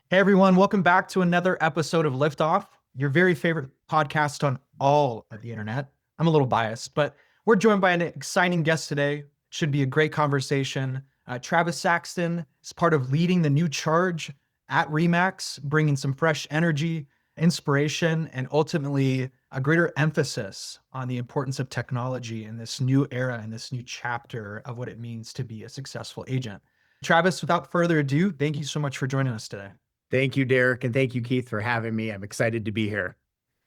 Hey everyone, welcome back to another episode of Liftoff, your very favorite podcast on all of the internet. I'm a little biased, but we're joined by an exciting guest today. Should be a great conversation. Travis Saxton is part of leading the new charge at REMAX, bringing some fresh energy, inspiration, and ultimately a greater emphasis on the importance of technology in this new era and this new chapter of what it means to be a successful agent. Travis, without further ado, thank you so much for joining us today. Thank you, Derek, and thank you, Keith, for having me. I'm excited to be here.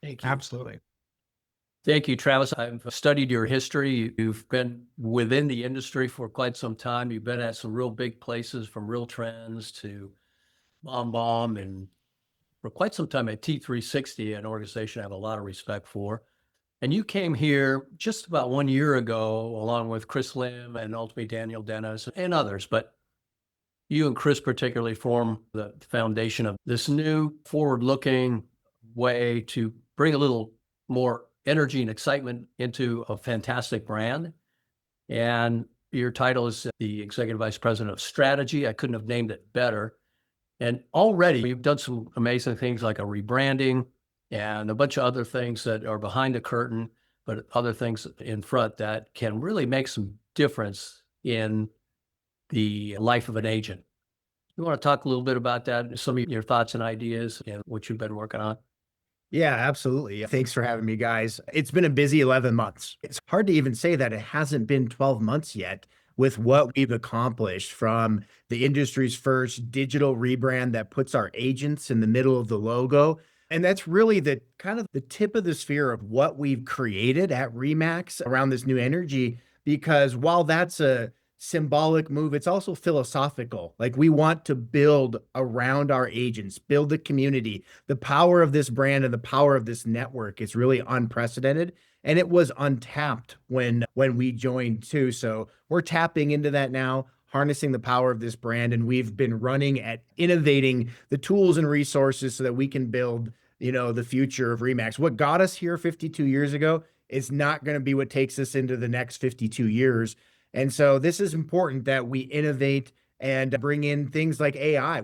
Thank you. Absolutely. Thank you, Travis. I've studied your history. You've been within the industry for quite some time. You've been at some real big places, from Real Trends to Bomb, and for quite some time at T360, an organization I have a lot of respect for. And you came here just about 1 year ago, along with Chris Lim and ultimately Daniel Dennis and others. But you and Chris particularly form the foundation of this new forward-looking way to bring a little more energy and excitement into a fantastic brand. And your title is the Executive Vice President of Strategy. I couldn't have named it better. And already you've done some amazing things like a rebranding and a bunch of other things that are behind the curtain, but other things in front that can really make some difference in the life of an agent. You want to talk a little bit about that, some of your thoughts and ideas and what you've been working on? Yeah, absolutely. Thanks for having me, guys. It's been a busy 11 months. It's hard to even say that it hasn't been 12 months yet with what we've accomplished, from the industry's first digital rebrand that puts our agents in the middle of the logo. And that's really the kind of the tip of the sphere of what we've created at REMAX around this new energy, because while that's a symbolic move, it's also philosophical. Like, we want to build around our agents, build the community. The power of this brand and the power of this network is really unprecedented. And it was untapped when we joined too. So we're tapping into that now, harnessing the power of this brand. And we've been running at innovating the tools and resources so that we can build, the future of REMAX. What got us here 52 years ago is not going to be what takes us into the next 52 years. And so this is important that we innovate and bring in things like AI.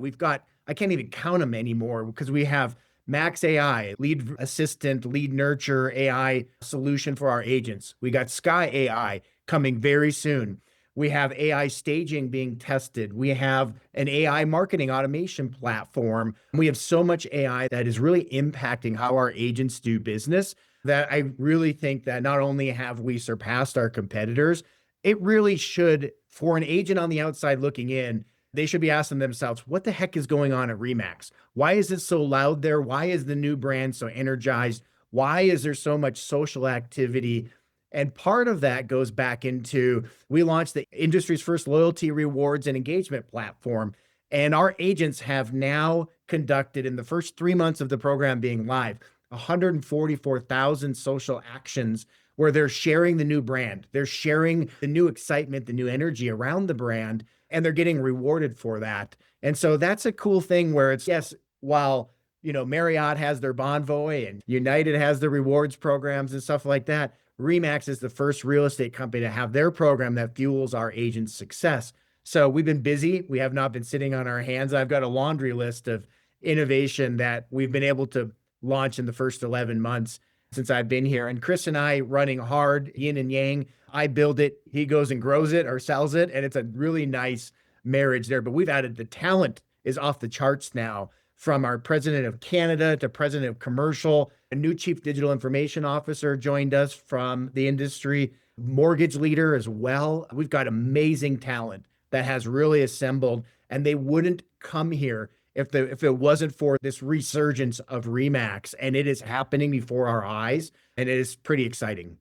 I can't even count them anymore, because we have Max AI, lead assistant, lead nurture AI solution for our agents. We got Sky AI coming very soon. We have AI staging being tested. We have an AI marketing automation platform. We have so much AI that is really impacting how our agents do business, that I really think that not only have we surpassed our competitors, it really should, for an agent on the outside looking in, they should be asking themselves, what the heck is going on at REMAX? Why is it so loud there? Why is the new brand so energized? Why is there so much social activity? And part of that goes back into, we launched the industry's first loyalty, rewards, and engagement platform. And our agents have now conducted, in the first 3 months of the program being live, 144,000 social actions where they're sharing the new brand. They're sharing the new excitement, the new energy around the brand, and they're getting rewarded for that. And so that's a cool thing where it's, yes, while, Marriott has their Bonvoy and United has their rewards programs and stuff like that, REMAX is the first real estate company to have their program that fuels our agents' success. So we've been busy. We have not been sitting on our hands. I've got a laundry list of innovation that we've been able to launch in the first 11 months since I've been here. And Chris and I running hard, yin and yang. I build it, he goes and grows it or sells it. And it's a really nice marriage there. But we've added, the talent is off the charts now, from our president of Canada to president of commercial. A new chief digital information officer joined us from the industry, mortgage leader as well. We've got amazing talent that has really assembled, and they wouldn't come here if it wasn't for this resurgence of REMAX, and it is happening before our eyes, and it is pretty exciting.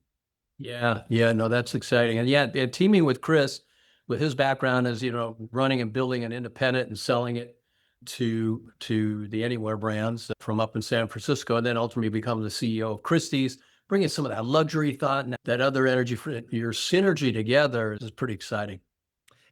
Yeah, no, that's exciting. And teaming with Chris, with his background as, running and building an independent and selling it to the Anywhere brands from up in San Francisco, and then ultimately become the CEO of Christie's, bringing some of that luxury thought and that other energy, for your synergy together is pretty exciting.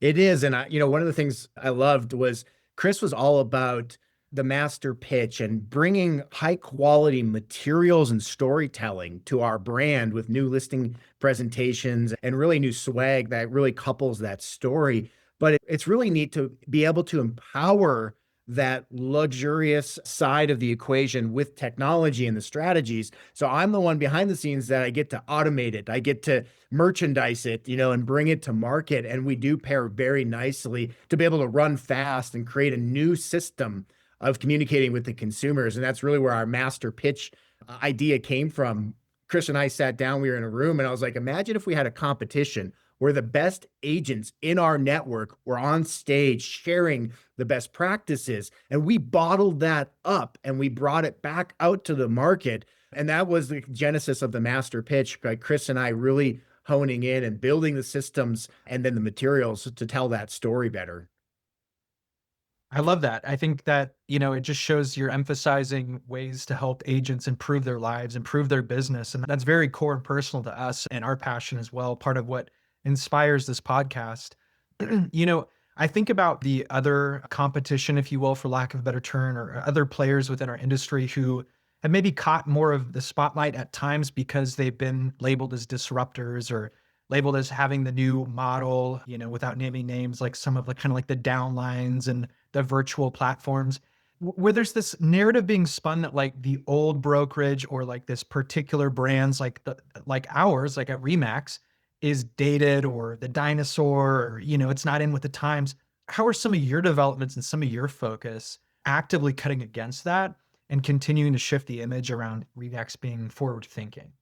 It is. And one of the things I loved was Chris was all about the master pitch and bringing high quality materials and storytelling to our brand with new listing presentations and really new swag that really couples that story. But it's really neat to be able to empower that luxurious side of the equation with technology and the strategies. So I'm the one behind the scenes that I get to automate it. I get to merchandise it, and bring it to market. And we do pair very nicely to be able to run fast and create a new system of communicating with the consumers. And that's really where our master pitch idea came from. Chris and I sat down, we were in a room, and I was like, imagine if we had a competition where the best agents in our network were on stage sharing the best practices. And we bottled that up and we brought it back out to the market. And that was the genesis of the master pitch. Like Chris and I really honing in and building the systems and then the materials to tell that story better. I love that. I think that, it just shows you're emphasizing ways to help agents improve their lives, improve their business. And that's very core and personal to us and our passion as well. Part of what inspires this podcast. you know, I think about the other competition, if you will, for lack of a better term, or other players within our industry who have maybe caught more of the spotlight at times because they've been labeled as disruptors or labeled as having the new model, without naming names, like some of the kind of like the downlines and the virtual platforms where there's this narrative being spun that like the old brokerage or like this particular brands like ours, like at REMAX, is dated or the dinosaur or it's not in with the times. How are some of your developments and some of your focus actively cutting against that and continuing to shift the image around REMAX being forward thinking?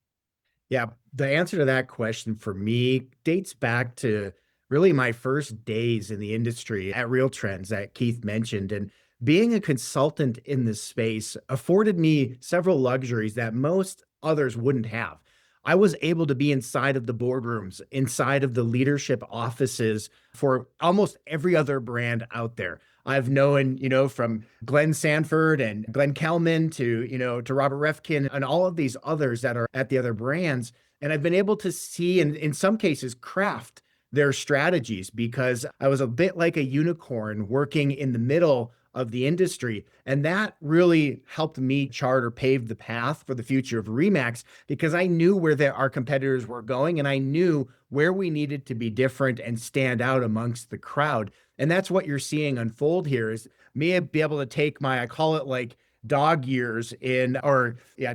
Yeah, the answer to that question for me dates back to really my first days in the industry at Real Trends that Keith mentioned. And being a consultant in this space afforded me several luxuries that most others wouldn't have. I was able to be inside of the boardrooms, inside of the leadership offices for almost every other brand out there. I've known, from Glenn Sanford and Glenn Kelman to Robert Refkin and all of these others that are at the other brands. And I've been able to see, and in some cases, craft their strategies because I was a bit like a unicorn working in the middle of the industry. And that really helped me chart or pave the path for the future of REMAX because I knew where our competitors were going and I knew where we needed to be different and stand out amongst the crowd. And that's what you're seeing unfold here is me be able to take I call it like dog years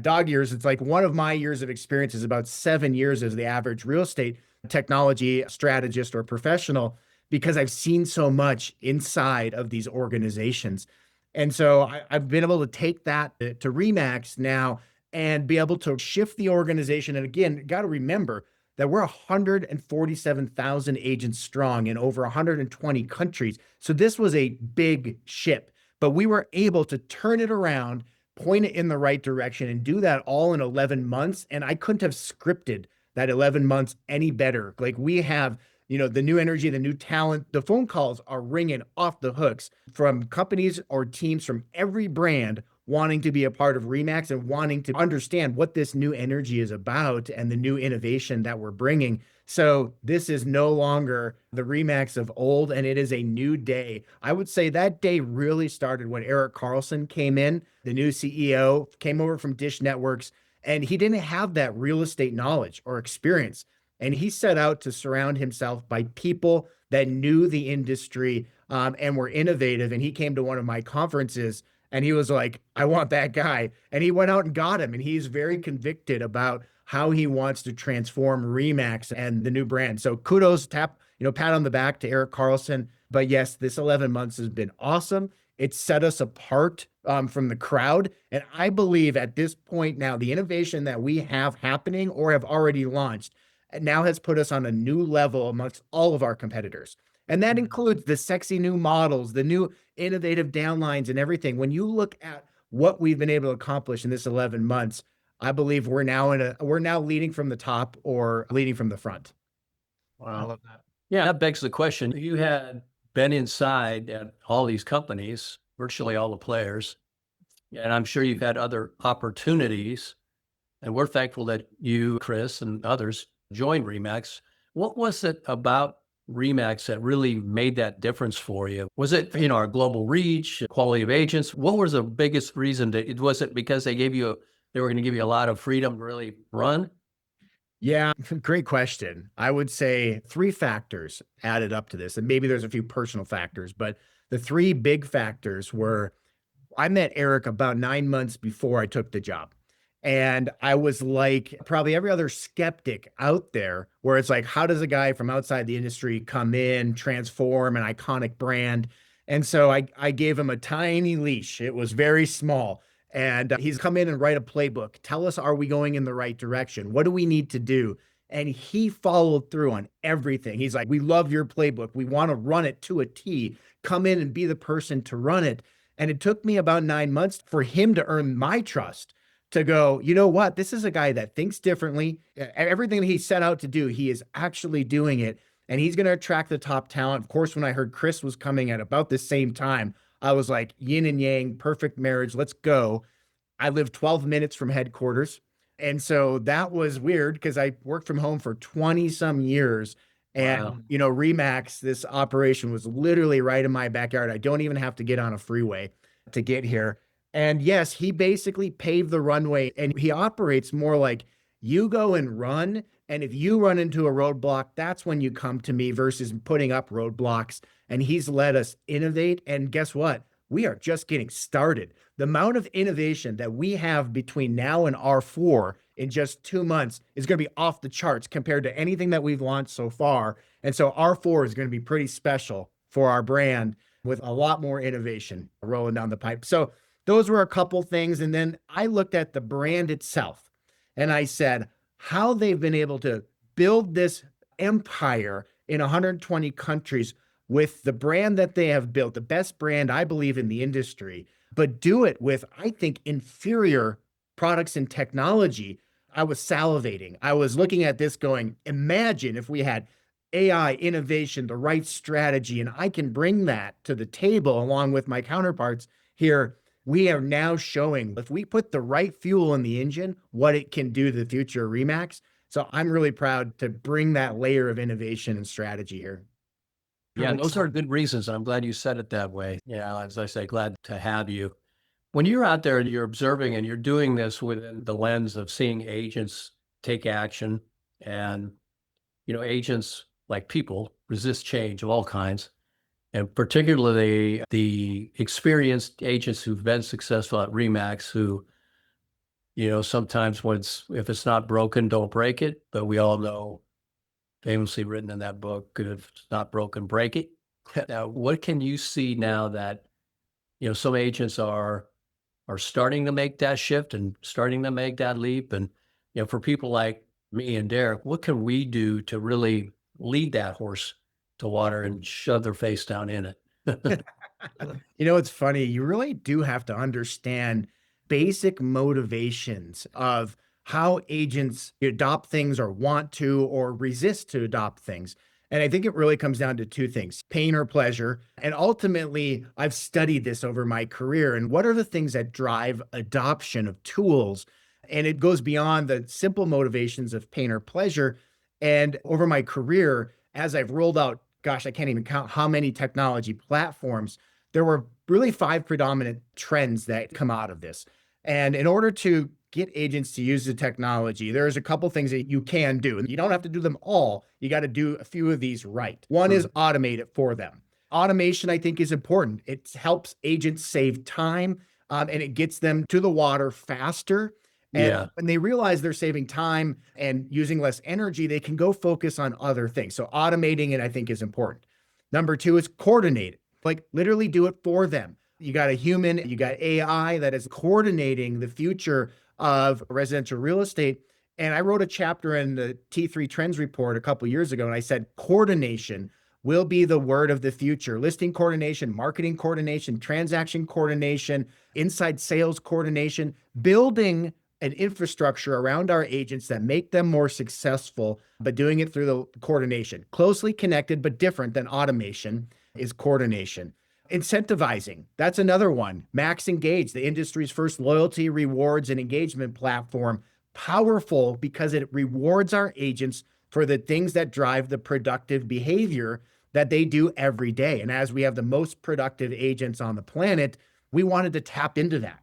dog years. It's like one of my years of experience is about 7 years as the average real estate technology strategist or professional because I've seen so much inside of these organizations. And so I've been able to take that to REMAX now and be able to shift the organization. And again, got to remember that we're 147,000 agents strong in over 120 countries. So this was a big ship, but we were able to turn it around, point it in the right direction, and do that all in 11 months. And I couldn't have scripted that 11 months any better. Like we have, the new energy, the new talent, the phone calls are ringing off the hooks from companies or teams from every brand wanting to be a part of REMAX and wanting to understand what this new energy is about and the new innovation that we're bringing. So this is no longer the REMAX of old, and it is a new day. I would say that day really started when Eric Carlson came in, the new CEO, came over from Dish Networks, and he didn't have that real estate knowledge or experience. And he set out to surround himself by people that knew the industry and were innovative. And he came to one of my conferences and he was like, I want that guy. And he went out and got him. And he's very convicted about how he wants to transform REMAX and the new brand. So kudos, pat on the back to Eric Carlson. But yes, this 11 months has been awesome. It set us apart from the crowd. And I believe at this point now, the innovation that we have happening or have already launched now has put us on a new level amongst all of our competitors. And that includes the sexy new models, the new innovative downlines and everything. When you look at what we've been able to accomplish in this 11 months, I believe we're now leading from the top or leading from the front. Wow. I love that. Yeah, that begs the question. You had been inside at all these companies, virtually all the players, and I'm sure you've had other opportunities. And we're thankful that you, Chris, and others joined REMAX. What was it about REMAX that really made that difference for you? Was it, our global reach, quality of agents? What was the biggest reason was it because they were going to give you a lot of freedom to really run? Yeah, great question. I would say three factors added up to this, and maybe there's a few personal factors, but the three big factors were I met Eric about 9 months before I took the job. And I was like probably every other skeptic out there, where it's like, how does a guy from outside the industry come in, transform an iconic brand? And so I gave him a tiny leash. It was very small. And he's come in and write a playbook. Tell us, are we going in the right direction? What do we need to do? And he followed through on everything. He's like, we love your playbook. We want to run it to a T. Come in and be the person to run it. And it took me about 9 months for him to earn my trust to go, you know what? This is a guy that thinks differently. Everything that he set out to do, he is actually doing it. And he's going to attract the top talent. Of course, when I heard Chris was coming at about the same time, I was like, yin and yang, perfect marriage. Let's go. I live 12 minutes from headquarters. And so that was weird because I worked from home for 20 some years. And, Wow. REMAX, this operation was literally right in my backyard. I don't even have to get on a freeway to get here. And yes, he basically paved the runway, and he operates more like you go and run. And if you run into a roadblock, that's when you come to me versus putting up roadblocks. And he's let us innovate. And guess what? We are just getting started. The amount of innovation that we have between now and R4 in just 2 months is going to be off the charts compared to anything that we've launched so far. And so R4 is going to be pretty special for our brand with a lot more innovation rolling down the pipe. So those were a couple things. And then I looked at the brand itself and I said, how they've been able to build this empire in 120 countries with the brand that they have built, the best brand, I believe, in the industry, but do it with, I think, inferior products and technology. I was salivating. I was looking at this going, imagine if we had AI innovation, the right strategy, and I can bring that to the table along with my counterparts here. We are now showing if we put the right fuel in the engine, what it can do to the future of REMAX. So I'm really proud to bring that layer of innovation and strategy here. Yeah, and those are good reasons. I'm glad you said it that way. Yeah, as I say, glad to have you. When you're out there and you're observing and you're doing this within the lens of seeing agents take action and, agents like people resist change of all kinds, and particularly the experienced agents who've been successful at REMAX who, sometimes if it's not broken, don't break it. But we all know, famously written in that book, if it's not broken, break it. Now, what can you see now that, some agents are starting to make that shift and starting to make that leap? And, for people like me and Derek, what can we do to really lead that horse to water and shove their face down in it? It's funny. You really do have to understand basic motivations of how agents adopt things or want to or resist to adopt things. And I think it really comes down to two things, pain or pleasure. And ultimately, I've studied this over my career. And what are the things that drive adoption of tools? And it goes beyond the simple motivations of pain or pleasure. And over my career, as I've rolled out, gosh, I can't even count how many technology platforms, there were really five predominant trends that come out of this. And in order to get agents to use the technology, there's a couple things that you can do. And you don't have to do them all. You got to do a few of these right. One is automate it for them. Automation, I think, is important. It helps agents save time, and it gets them to the water faster. And when they realize they're saving time and using less energy, they can go focus on other things. So automating it, I think, is important. Number two is coordinate it. Like literally do it for them. You got a human, you got AI that is coordinating the future of residential real estate. And I wrote a chapter in the T3 Trends report a couple of years ago, and I said coordination will be the word of the future. Listing coordination, marketing coordination, transaction coordination, inside sales coordination, building an infrastructure around our agents that make them more successful, but doing it through the coordination. Closely connected, but different than automation is coordination. Incentivizing, that's another one. Max Engage, the industry's first loyalty, rewards, and engagement platform. Powerful because it rewards our agents for the things that drive the productive behavior that they do every day. And as we have the most productive agents on the planet, we wanted to tap into that.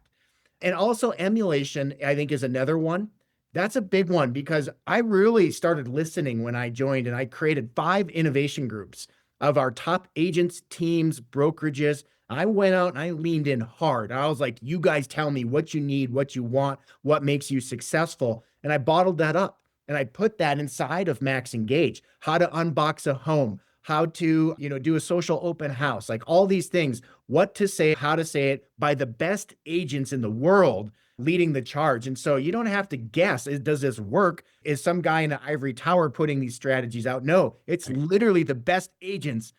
And also emulation, I think, is another one. That's a big one because I really started listening when I joined, and I created 5 innovation groups of our top agents, teams, brokerages. I went out and I leaned in hard. I was like, you guys tell me what you need, what you want, what makes you successful. And I bottled that up and I put that inside of Max Engage, how to unbox a home, how to, do a social open house, like all these things, what to say, how to say it by the best agents in the world leading the charge. And so you don't have to guess, does this work? Is some guy in an ivory tower putting these strategies out? No, it's literally the best agents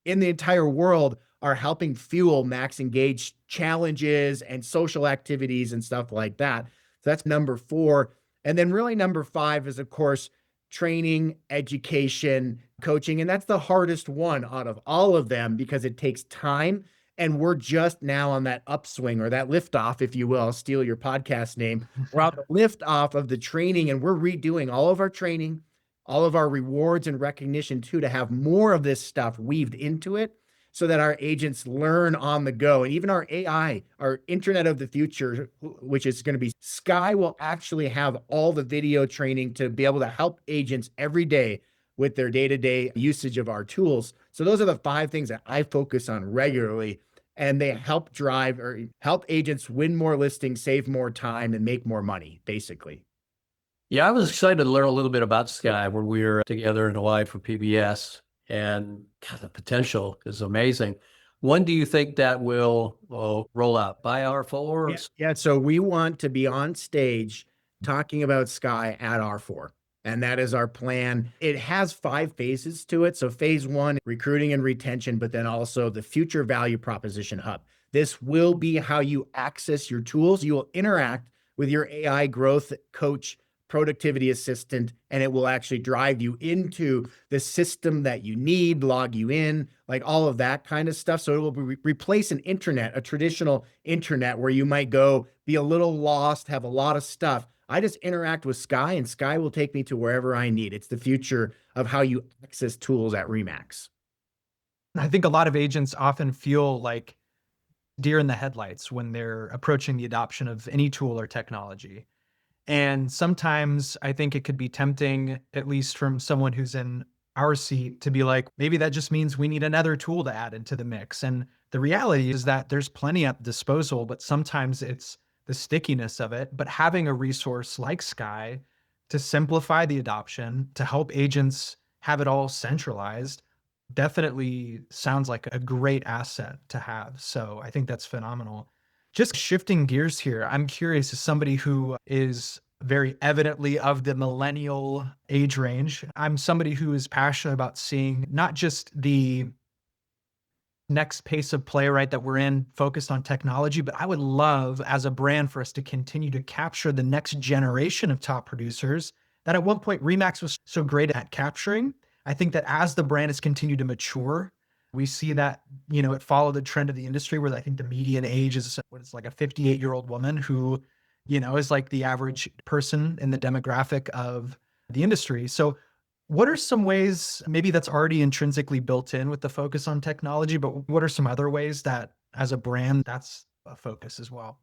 in the entire world are helping fuel Max Engage challenges and social activities and stuff like that. So that's number 4. And then really number 5 is, of course, training, education, coaching. And that's the hardest one out of all of them because it takes time. And we're just now on that upswing or that liftoff, if you will. I'll steal your podcast name. We're on the liftoff of the training, and we're redoing all of our training, all of our rewards and recognition too, to have more of this stuff weaved into it so that our agents learn on the go. And even our AI, our Internet of the Future, which is going to be Sky, will actually have all the video training to be able to help agents every day with their day-to-day usage of our tools. So those are the 5 things that I focus on regularly, and they help drive or help agents win more listings, save more time, and make more money, basically. Yeah, I was excited to learn a little bit about Sky when we were together in Hawaii for PBS, and God, the potential is amazing. When do you think that will roll out? By R4? Yeah. So we want to be on stage talking about Sky at R4. And that is our plan. It has 5 phases to it. So phase 1, recruiting and retention, but then also the future value proposition hub. This will be how you access your tools. You will interact with your AI growth coach, productivity assistant, and it will actually drive you into the system that you need, log you in, like all of that kind of stuff. So it will replace an internet, a traditional internet where you might go be a little lost, have a lot of stuff. I just interact with Sky, and Sky will take me to wherever I need. It's the future of how you access tools at REMAX. I think a lot of agents often feel like deer in the headlights when they're approaching the adoption of any tool or technology. And sometimes I think it could be tempting, at least from someone who's in our seat, to be like, maybe that just means we need another tool to add into the mix. And the reality is that there's plenty at disposal, but sometimes it's the stickiness of it. But having a resource like Sky to simplify the adoption, to help agents have it all centralized, definitely sounds like a great asset to have. So I think that's phenomenal. Just shifting gears here, I'm curious, as somebody who is very evidently of the millennial age range, I'm somebody who is passionate about seeing not just the next pace of play, right, that we're in, focused on technology, but I would love as a brand for us to continue to capture the next generation of top producers that at one point REMAX was so great at capturing. I think that as the brand has continued to mature, we see that, it followed the trend of the industry where I think the median age is what it's like a 58-year-old woman who, is like the average person in the demographic of the industry. So what are some ways, maybe that's already intrinsically built in with the focus on technology, but what are some other ways that as a brand, that's a focus as well?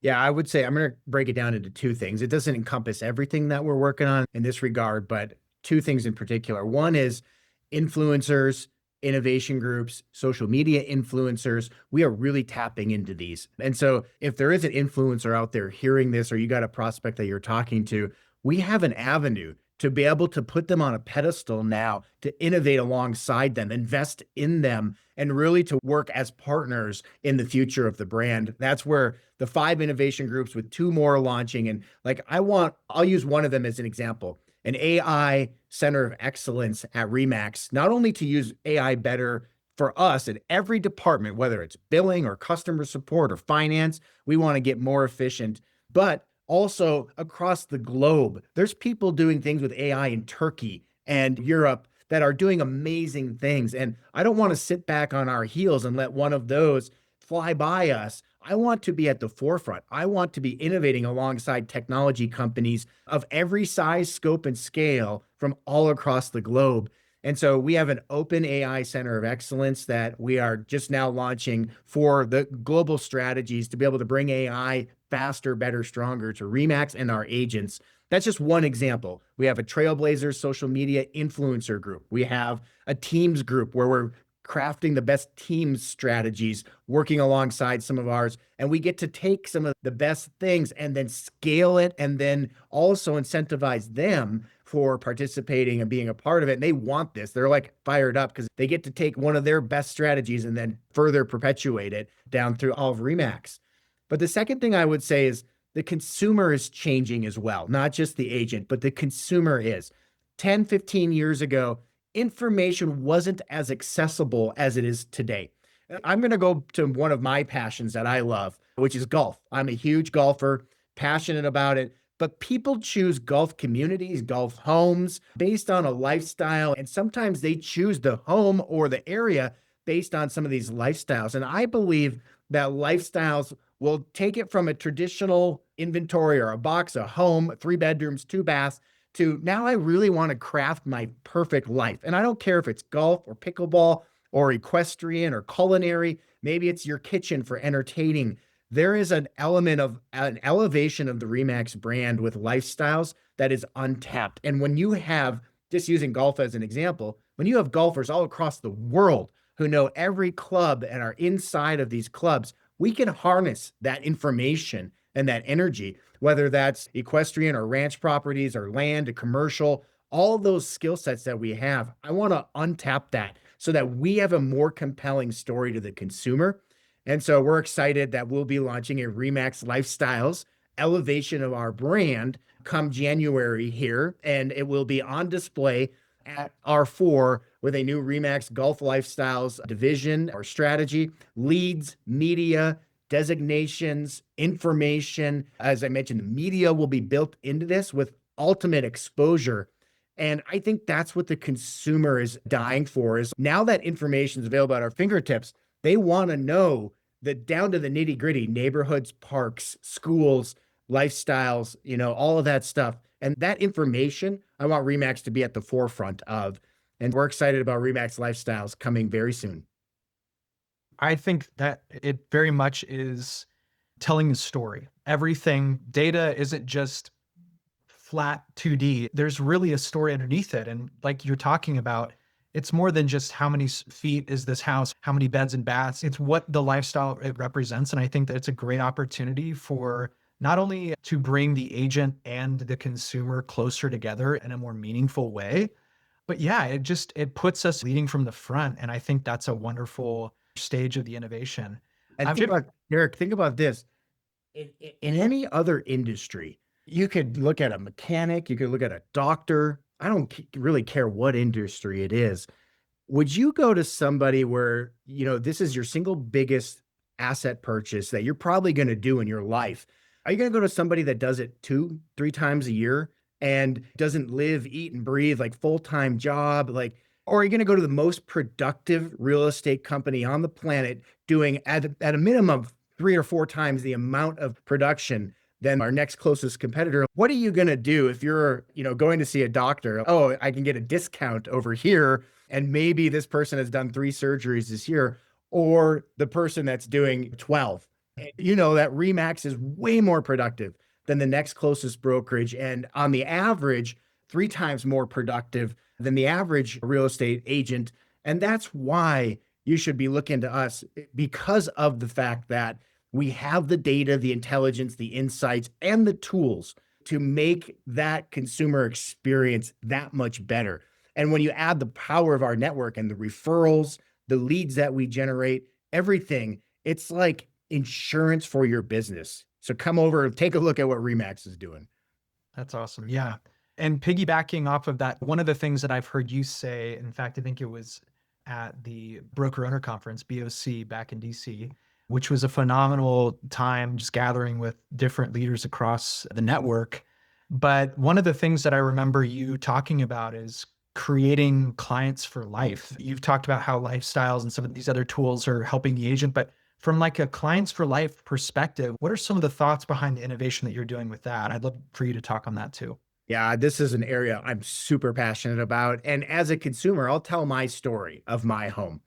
Yeah, I would say I'm going to break it down into 2 things. It doesn't encompass everything that we're working on in this regard, but 2 things in particular. One is influencers, innovation groups, social media influencers. We are really tapping into these. And so if there is an influencer out there hearing this, or you got a prospect that you're talking to, we have an avenue to be able to put them on a pedestal now, to innovate alongside them, invest in them, and really to work as partners in the future of the brand. That's where the 5 innovation groups with 2 more launching. And I'll use one of them as an example, an AI center of excellence at REMAX, not only to use AI better for us in every department, whether it's billing or customer support or finance, we want to get more efficient, but also across the globe. There's people doing things with AI in Turkey and Europe that are doing amazing things. And I don't want to sit back on our heels and let one of those fly by us. I want to be at the forefront. I want to be innovating alongside technology companies of every size, scope, and scale from all across the globe. And so we have an open AI center of excellence that we are just now launching for the global strategies to be able to bring AI faster, better, stronger to REMAX and our agents. That's just one example. We have a Trailblazers social media influencer group. We have a teams group where we're crafting the best team strategies, working alongside some of ours. And we get to take some of the best things and then scale it and then also incentivize them for participating and being a part of it. And they want this. They're like fired up because they get to take one of their best strategies and then further perpetuate it down through all of REMAX. But the second thing I would say is the consumer is changing as well, not just the agent, but the consumer is. 10, 15 years ago, information wasn't as accessible as it is today. I'm going to go to one of my passions that I love, which is golf. I'm a huge golfer, passionate about it, but people choose golf communities, golf homes based on a lifestyle. And sometimes they choose the home or the area based on some of these lifestyles. And I believe that lifestyles will take it from a traditional inventory or a box, a home, 3 bedrooms, 2 baths, to now I really want to craft my perfect life. And I don't care if it's golf or pickleball or equestrian or culinary, maybe it's your kitchen for entertaining. There is an element of an elevation of the REMAX brand with lifestyles that is untapped. And when you have, just using golf as an example, when you have golfers all across the world who know every club and are inside of these clubs, we can harness that information and that energy, whether that's equestrian or ranch properties or land, or commercial, all those skill sets that we have. I want to untap that so that we have a more compelling story to the consumer. And so we're excited that we'll be launching a REMAX Lifestyles elevation of our brand come January here, and it will be on display at R4 with a new REMAX Golf Lifestyles division or strategy, leads, media, designations, information. As I mentioned, the media will be built into this with ultimate exposure. And I think that's what the consumer is dying for, is now that information is available at our fingertips, they want to know the down to the nitty gritty neighborhoods, parks, schools, lifestyles, all of that stuff. And that information, I want REMAX to be at the forefront of. And we're excited about REMAX Lifestyles coming very soon. I think that it very much is telling a story. Everything, data isn't just flat 2D. There's really a story underneath it. And like you're talking about, it's more than just how many feet is this house, how many beds and baths. It's what the lifestyle it represents. And I think that it's a great opportunity for not only to bring the agent and the consumer closer together in a more meaningful way, but yeah, it puts us leading from the front. And I think that's a wonderful stage of the innovation. And think about, Eric, think about this. In any other industry, you could look at a mechanic, you could look at a doctor. I don't really care what industry it is. Would you go to somebody where, this is your single biggest asset purchase that you're probably going to do in your life? Are you going to go to somebody that does it 2, 3 times a year and doesn't live, eat, and breathe like full-time job? Or are you going to go to the most productive real estate company on the planet doing at a minimum 3 or 4 times the amount of production than our next closest competitor? What are you going to do if you're, going to see a doctor? Oh, I can get a discount over here. And maybe this person has done 3 surgeries this year, or the person that's doing 12. That REMAX is way more productive than the next closest brokerage. And on the average, 3 times more productive than the average real estate agent. And that's why you should be looking to us, because of the fact that we have the data, the intelligence, the insights, and the tools to make that consumer experience that much better. And when you add the power of our network and the referrals, the leads that we generate, everything, it's like insurance for your business. So come over and take a look at what REMAX is doing. That's awesome. Yeah. And piggybacking off of that, one of the things that I've heard you say, in fact, I think it was at the Broker Owner Conference, BOC, back in DC, which was a phenomenal time just gathering with different leaders across the network. But one of the things that I remember you talking about is creating clients for life. You've talked about how lifestyles and some of these other tools are helping the agent, but from like a clients for life perspective, what are some of the thoughts behind the innovation that you're doing with that? I'd love for you to talk on that too. Yeah, this is an area I'm super passionate about. And as a consumer, I'll tell my story of my home.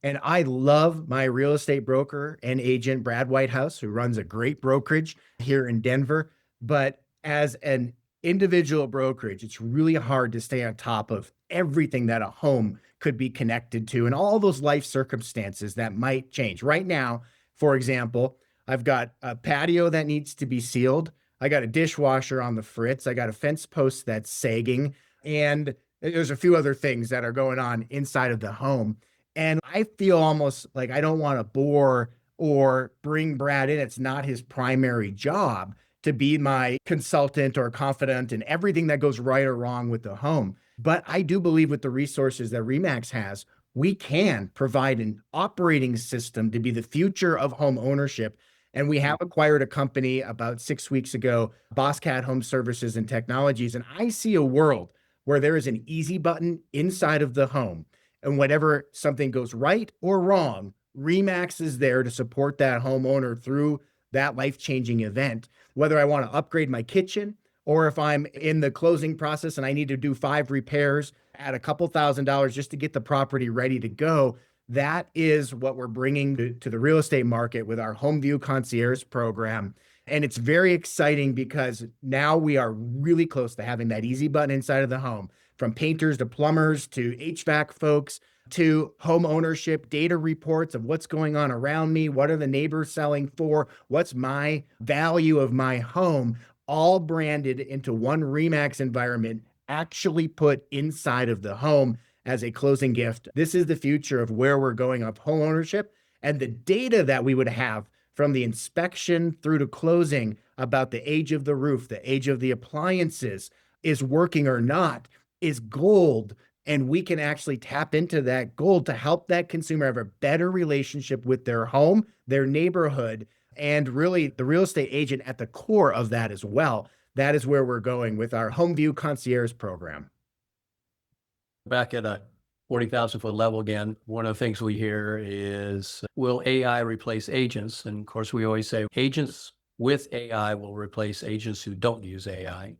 And I love my real estate broker and agent, Brad Whitehouse, who runs a great brokerage here in Denver. But as an individual brokerage, it's really hard to stay on top of everything that a home could be connected to and all those life circumstances that might change. Right now, for example, I've got a patio that needs to be sealed. I got a dishwasher on the fritz. I got a fence post that's sagging. And there's a few other things that are going on inside of the home. And I feel almost like I don't want to bore or bring Brad in. It's not his primary job to be my consultant or confidant in everything that goes right or wrong with the home. But I do believe with the resources that REMAX has, we can provide an operating system to be the future of home ownership. And we have acquired a company about 6 weeks ago, Bosscat Home Services and Technologies. And I see a world where there is an easy button inside of the home. And whenever something goes right or wrong, REMAX is there to support that homeowner through that life-changing event. Whether I want to upgrade my kitchen or if I'm in the closing process and I need to do 5 repairs at a couple $1,000s just to get the property ready to go, that is what we're bringing to the real estate market with our Home View Concierge program. And it's very exciting because now we are really close to having that easy button inside of the home, from painters to plumbers to HVAC folks to home ownership, data reports of what's going on around me, what are the neighbors selling for, what's my value of my home, all branded into one REMAX environment, actually put inside of the home as a closing gift. This is the future of where we're going of home ownership, and the data that we would have from the inspection through to closing about the age of the roof, the age of the appliances, is working or not, is gold. And we can actually tap into that gold to help that consumer have a better relationship with their home, their neighborhood, and really the real estate agent at the core of that as well. That is where we're going with our Home View Concierge program. Back at a 40,000 foot level again, one of the things we hear is, will AI replace agents? And of course, we always say agents with AI will replace agents who don't use AI.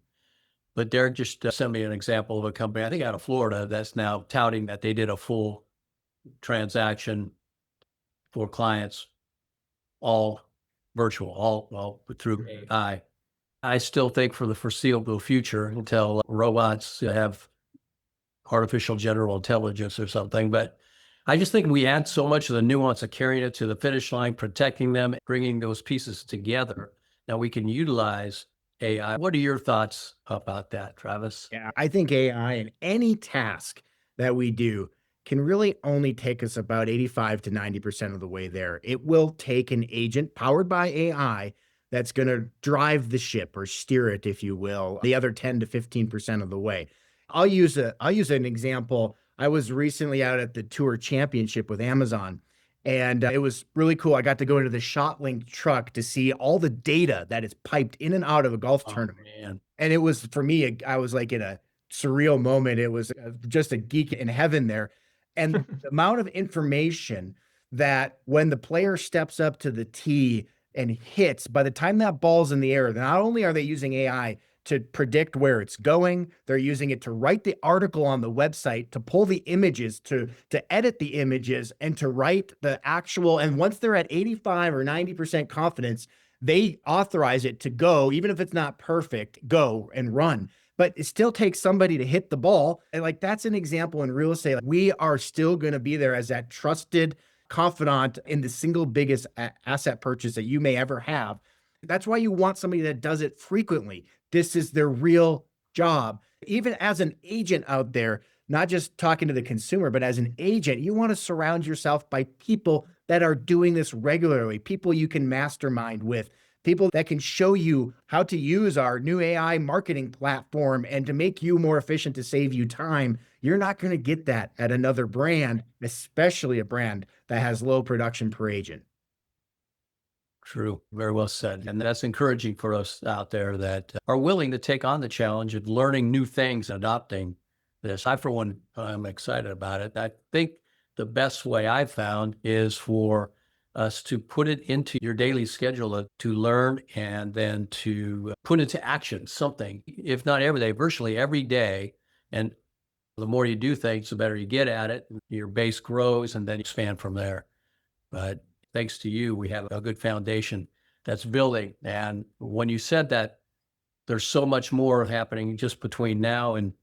But Derek just sent me an example of a company, I think out of Florida, that's now touting that they did a full transaction for clients, all virtual, all through AI. I still think for the foreseeable future, until robots have artificial general intelligence or something, but I just think we add so much of the nuance of carrying it to the finish line, protecting them, bringing those pieces together. Now we can utilize AI. What are your thoughts about that, Travis? Yeah, I think AI in any task that we do can really only take us about 85 to 90% of the way there. It will take an agent powered by AI that's going to drive the ship or steer it, if you will, the other 10 to 15% of the way. I'll use an example. I was recently out at the Tour Championship with Amazon, and it was really cool. I got to go into the ShotLink truck to see all the data that is piped in and out of a golf tournament. Man. And it was, for me, I was like in a surreal moment. It was just a geek in heaven there. And the amount of information that when the player steps up to the tee and hits, by the time that ball's in the air, not only are they using AI to predict where it's going, they're using it to write the article on the website, to pull the images, to edit the images, and to write the actual, and once they're at 85 or 90% confidence, they authorize it to go, even if it's not perfect, go and run. But it still takes somebody to hit the ball. And like, that's an example in real estate. Like, we are still going to be there as that trusted confidant in the single biggest asset purchase that you may ever have. That's why you want somebody that does it frequently. This is their real job. Even as an agent out there, not just talking to the consumer, but as an agent, you want to surround yourself by people that are doing this regularly, people you can mastermind with, people that can show you how to use our new AI marketing platform and to make you more efficient, to save you time. You're not going to get that at another brand, especially a brand that has low production per agent. True. Very well said. And that's encouraging for us out there that are willing to take on the challenge of learning new things and adopting this. I, for one, I'm excited about it. I think the best way I've found is for us to put it into your daily schedule to learn and then to put into action something, if not every day, virtually every day. And the more you do things, the better you get at it. Your base grows and then you expand from there. But thanks to you, we have a good foundation that's building. And when you said that there's so much more happening just between now and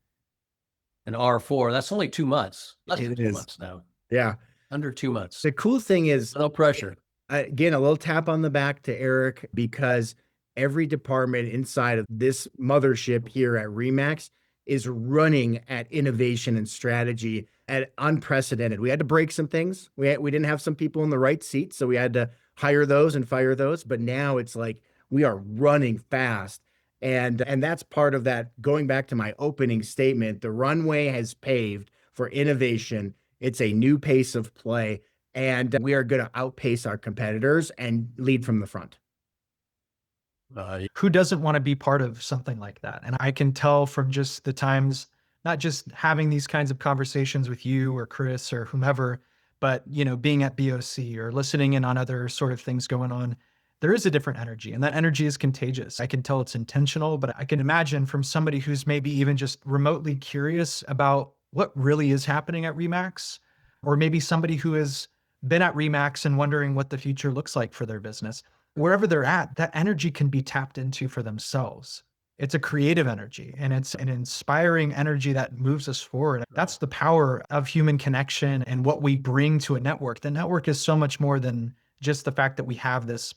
R4. That's only 2 months. Less than It 2 is. months now. Yeah. Under 2 months. The cool thing is, No pressure. again, a little tap on the back to Eric, because every department inside of this mothership here at REMAX is running at innovation and strategy at unprecedented. We had to break some things. We didn't have some people in the right seat, so we had to hire those and fire those. But now it's like we are running fast. And that's part of that. Going back to my opening statement, the runway has paved for innovation. It's a new pace of play, and we are going to outpace our competitors and lead from the front. Who doesn't want to be part of something like that? And I can tell from just the times, not just having these kinds of conversations with you or Chris or whomever, but being at BOC or listening in on other sort of things going on, there is a different energy, and that energy is contagious. I can tell it's intentional, but I can imagine from somebody who's maybe even just remotely curious about what really is happening at REMAX, or maybe somebody who has been at REMAX and wondering what the future looks like for their business. Wherever they're at, that energy can be tapped into for themselves. It's a creative energy, and it's an inspiring energy that moves us forward. That's the power of human connection and what we bring to a network. The network is so much more than just the fact that we have this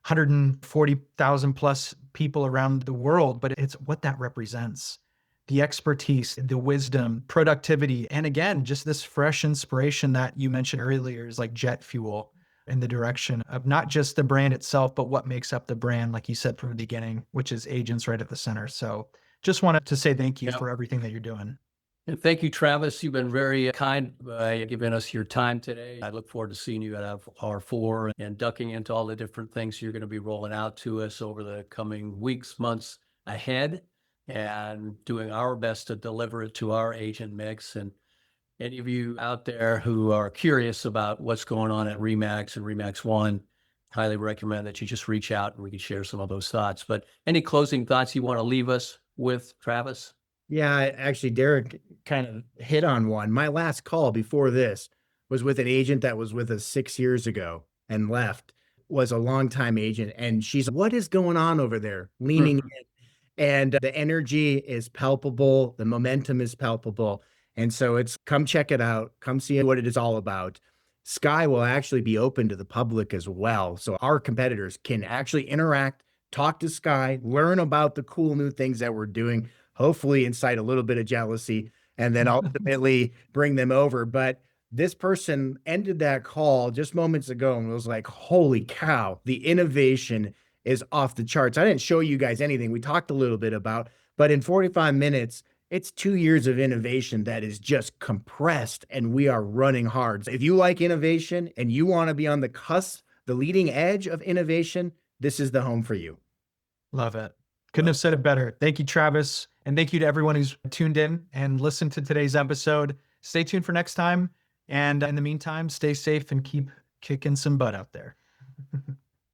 140,000 plus people around the world, but it's what that represents. The expertise, the wisdom, productivity, and again, just this fresh inspiration that you mentioned earlier is like jet fuel in the direction of not just the brand itself, but what makes up the brand, like you said from the beginning, which is agents right at the center. So just wanted to say thank you for everything that you're doing. And thank you, Travis. You've been very kind by giving us your time today. I look forward to seeing you at R4 and ducking into all the different things you're going to be rolling out to us over the coming weeks, months ahead, and doing our best to deliver it to our agent mix. And any of you out there who are curious about what's going on at REMAX and REMAX One, highly recommend that you just reach out and we can share some of those thoughts. But any closing thoughts you want to leave us with, Travis? Yeah, actually, Derek kind of hit on one. My last call before this was with an agent that was with us 6 years ago and left, was a longtime agent. And she's, what is going on over there? Leaning in. And the energy is palpable. The momentum is palpable. And so it's, come check it out. Come see what it is all about. Sky will actually be open to the public as well. So our competitors can actually interact, talk to Sky, learn about the cool new things that we're doing, hopefully incite a little bit of jealousy, and then ultimately bring them over. But this person ended that call just moments ago and was like, holy cow, the innovation is off the charts. I didn't show you guys anything. We talked a little bit about, but in 45 minutes, it's 2 years of innovation that is just compressed, and we are running hard. If you like innovation and you want to be on the cusp, the leading edge of innovation, this is the home for you. Love it. Couldn't have said it better. Thank you, Travis. And thank you to everyone who's tuned in and listened to today's episode. Stay tuned for next time. And in the meantime, stay safe and keep kicking some butt out there.